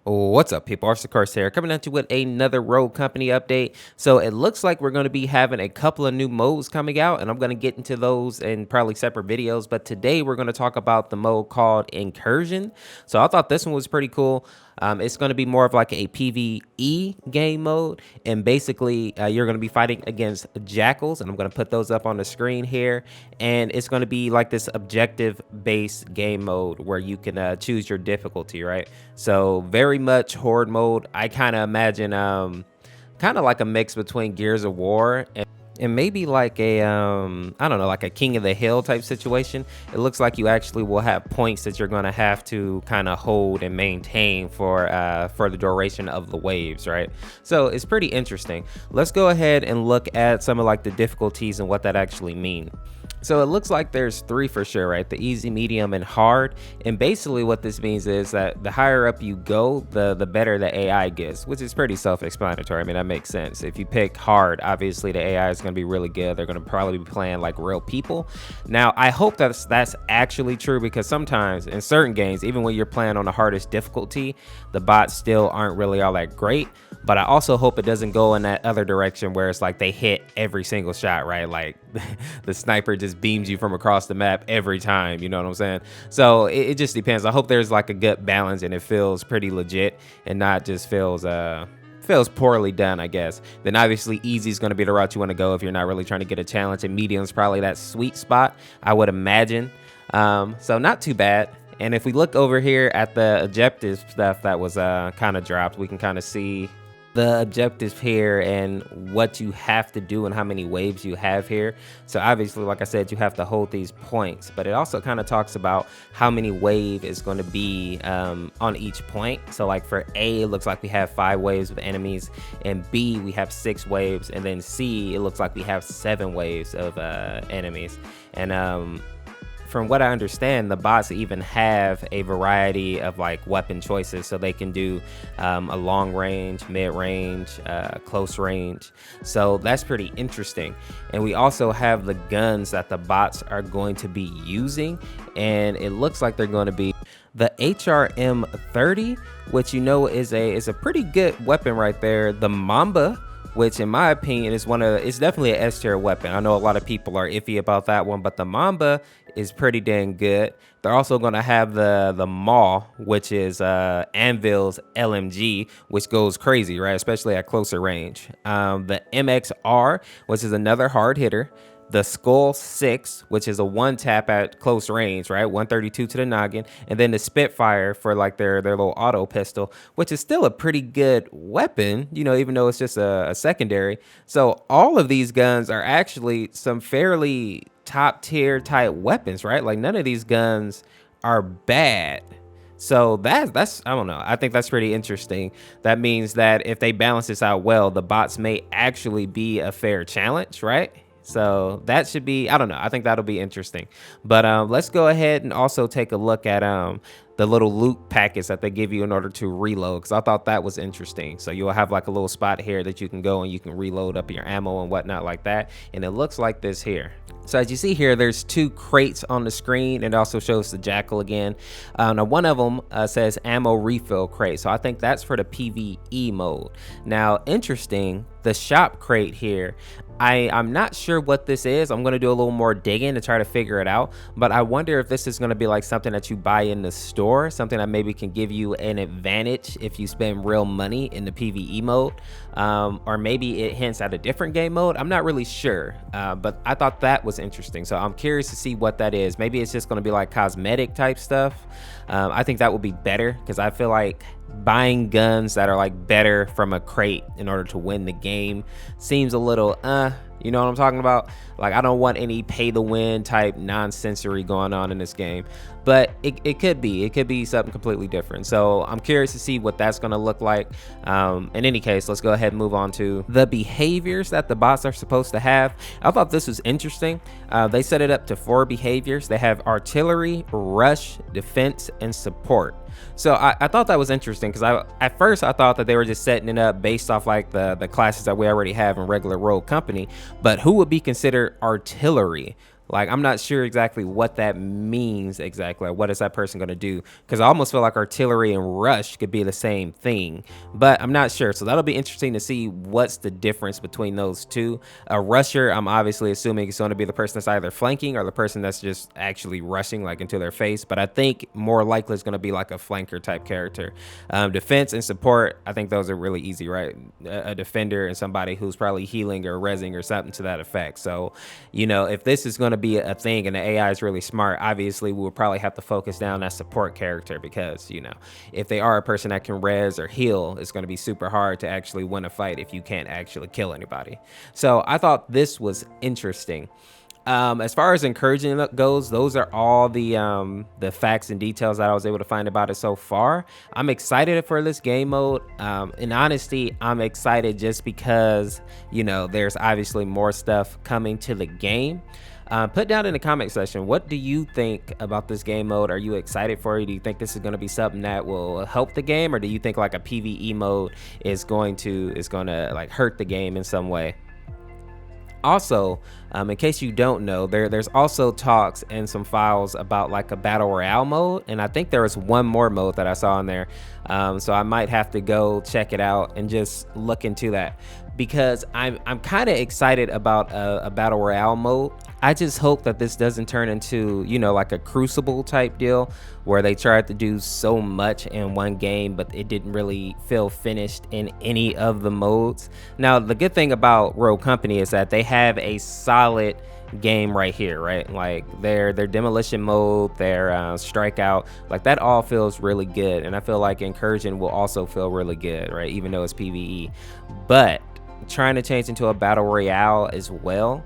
What's up, people? Officer Course here, coming at you with another Rogue Company update. So it looks like we're going to be having a couple of new modes coming out, and I'm going to get into those in probably separate videos. But today we're going to talk about the mode called Incursion. So I thought this one was pretty cool. It's going to be more of like a PvE game mode, and basically you're going to be fighting against jackals, and I'm going to put those up on the screen here. And it's going to be like this objective-based game mode where you can choose your difficulty, right? So very much horde mode. I kind of imagine kind of like a mix between Gears of War and maybe like a I don't know, like a King of the Hill type situation. It looks like you actually will have points that you're going to have to kind of hold and maintain for the duration of the waves, right? So it's pretty interesting. Let's go ahead and look at some of like the difficulties and what that actually means. So it looks like there's three for sure, right? The easy, medium, and hard. And basically what this means is that the higher up you go, the better the AI gets, which is pretty self-explanatory. I mean, that makes sense. If you pick hard, obviously the AI is going to be really good. They're going to probably be playing like real people. Now, I hope that's actually true, because sometimes in certain games, even when you're playing on the hardest difficulty, the bots still aren't really all that great. But I also hope it doesn't go in that other direction where it's like they hit every single shot, right? Like the sniper just beams you from across the map every time, you know what I'm saying? So it just depends. I hope there's like a good balance and it feels pretty legit and not just feels poorly done, I guess. Then obviously easy is going to be the route you want to go if you're not really trying to get a challenge, and medium is probably that sweet spot, I would imagine. So not too bad. And if we look over here at the objective stuff that was kind of dropped, we can kind of see the objectives here and what you have to do and how many waves you have here. So obviously, like I said, you have to hold these points, but it also kind of talks about how many wave is going to be on each point. So like for A, it looks like we have 5 waves of enemies, and B, we have 6 waves, and then C, it looks like we have 7 waves of enemies. And from what I understand, the bots even have a variety of like weapon choices, so they can do a long range, mid range, close range. So that's pretty interesting. And we also have the guns that the bots are going to be using, and it looks like they're going to be the HRM-30, which you know is a pretty good weapon right there. The Mamba, which in my opinion is it's definitely an S tier weapon. I know a lot of people are iffy about that one, but the Mamba is pretty dang good. They're also going to have the Maw, which is Anvil's LMG, which goes crazy, right? Especially at closer range. The MXR, which is another hard hitter. The Skull 6, which is a one tap at close range, right? 132 to the noggin. And then the Spitfire for like their little auto pistol, which is still a pretty good weapon, you know, even though it's just a secondary. So all of these guns are actually some fairly top tier type weapons, right? Like none of these guns are bad. So that's I don't know, I think that's pretty interesting. That means that if they balance this out well, the bots may actually be a fair challenge, right? So that should be, I don't know, I think that'll be interesting. But let's go ahead and also take a look at the little loot packets that they give you in order to reload, because I thought that was interesting. So you'll have like a little spot here that you can go and you can reload up your ammo and whatnot like that. And it looks like this here. So as you see here, there's 2 crates on the screen, and it also shows the jackal again. Now one of them says ammo refill crate, so I think that's for the PvE mode. Now interesting, the shop crate here, I'm not sure what this is. I'm going to do a little more digging to try to figure it out, but I wonder if this is going to be like something that you buy in the store, something that maybe can give you an advantage if you spend real money in the PvE mode, or maybe it hints at a different game mode. I'm not really sure, but I thought that was interesting. So I'm curious to see what that is. Maybe it's just going to be like cosmetic type stuff. I think that would be better, because I feel like buying guns that are like better from a crate in order to win the game seems a little you know what I'm talking about? Like, I don't want any pay to win type nonsensory going on in this game, but it could be something completely different. So I'm curious to see what that's going to look like. In any case, let's go ahead and move on to the behaviors that the bots are supposed to have. I thought this was interesting. They set it up to 4 behaviors. They have artillery, rush, defense, and support. So I thought that was interesting, because at first I thought that they were just setting it up based off like the classes that we already have in regular Rogue Company. But who would be considered artillery? Like, I'm not sure exactly what that means exactly. Like, what is that person going to do? Because I almost feel like artillery and rush could be the same thing, but I'm not sure. So that'll be interesting to see what's the difference between those two. A rusher, I'm obviously assuming it's going to be the person that's either flanking or the person that's just actually rushing like into their face. But I think more likely it's going to be like a flanker type character. Defense and support, I think those are really easy, right? A defender and somebody who's probably healing or rezzing or something to that effect. So, you know, if this is going to be a thing and the AI is really smart, obviously we will probably have to focus down that support character, because, you know, if they are a person that can res or heal, it's going to be super hard to actually win a fight if you can't actually kill anybody. So I thought this was interesting. As far as Incursion goes, those are all the facts and details that I was able to find about it so far. I'm excited for this game mode. In honesty, I'm excited just because, you know, there's obviously more stuff coming to the game. Put down in the comment section, what do you think about this game mode? Are you excited for it? Do you think this is going to be something that will help the game, or do you think like a PvE mode is going to like hurt the game in some way? Also, in case you don't know, there's also talks and some files about like a battle royale mode, and I think there was one more mode that I saw in there. So I might have to go check it out and just look into that, because I'm kind of excited about a battle royale mode. I just hope that this doesn't turn into, you know, like a Crucible type deal where they tried to do so much in one game, but it didn't really feel finished in any of the modes. Now, the good thing about Rogue Company is that they have a solid game right here, right? Like their demolition mode, their strikeout, like that all feels really good. And I feel like Incursion will also feel really good, right? Even though it's PvE. But trying to change into a battle royale as well,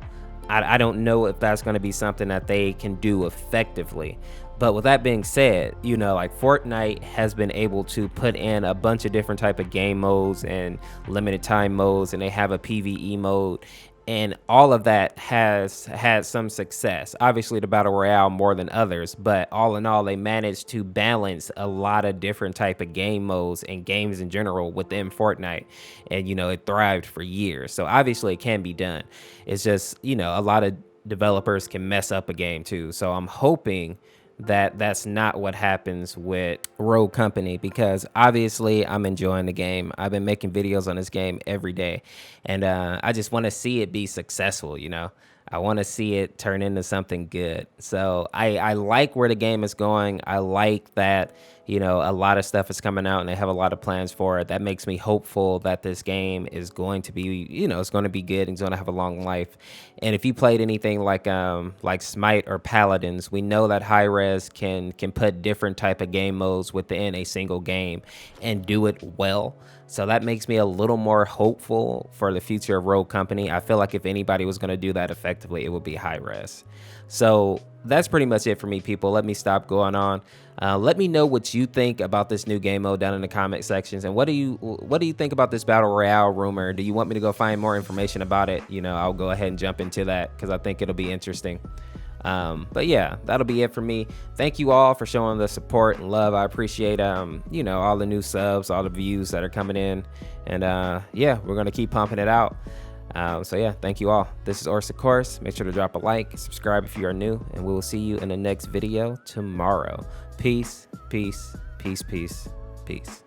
I don't know if that's going to be something that they can do effectively. But with that being said, you know, like Fortnite has been able to put in a bunch of different type of game modes and limited time modes, and they have a PvE mode, and all of that has had some success. Obviously the battle royale more than others, but all in all, they managed to balance a lot of different type of game modes and games in general within Fortnite, and you know, it thrived for years. So obviously it can be done. It's just, you know, a lot of developers can mess up a game too. So I'm hoping that that's not what happens with Rogue Company, because obviously I'm enjoying the game. I've been making videos on this game every day, and I just want to see it be successful, you know. I want to see it turn into something good. So I like where the game is going. I like that, you know, a lot of stuff is coming out and they have a lot of plans for it. That makes me hopeful that this game is going to be, you know, it's going to be good and it's going to have a long life. And if you played anything like Smite or Paladins, we know that high res can put different type of game modes within a single game and do it well. So that makes me a little more hopeful for the future of Rogue Company. I feel like if anybody was going to do that effectively, it would be high res. So that's pretty much it for me, people. Let me stop going on. Let me know what you think about this new game mode down in the comment sections. And what do you think about this battle royale rumor? Do you want me to go find more information about it? You know, I'll go ahead and jump into that because I think it'll be interesting. But yeah, that'll be it for me. Thank you all for showing the support and love. I appreciate you know, all the new subs, all the views that are coming in, and yeah, we're gonna keep pumping it out. So yeah, thank you all. This is Orsa Course. Make sure to drop a like, subscribe if you are new, and we will see you in the next video tomorrow. Peace, peace, peace, peace, peace.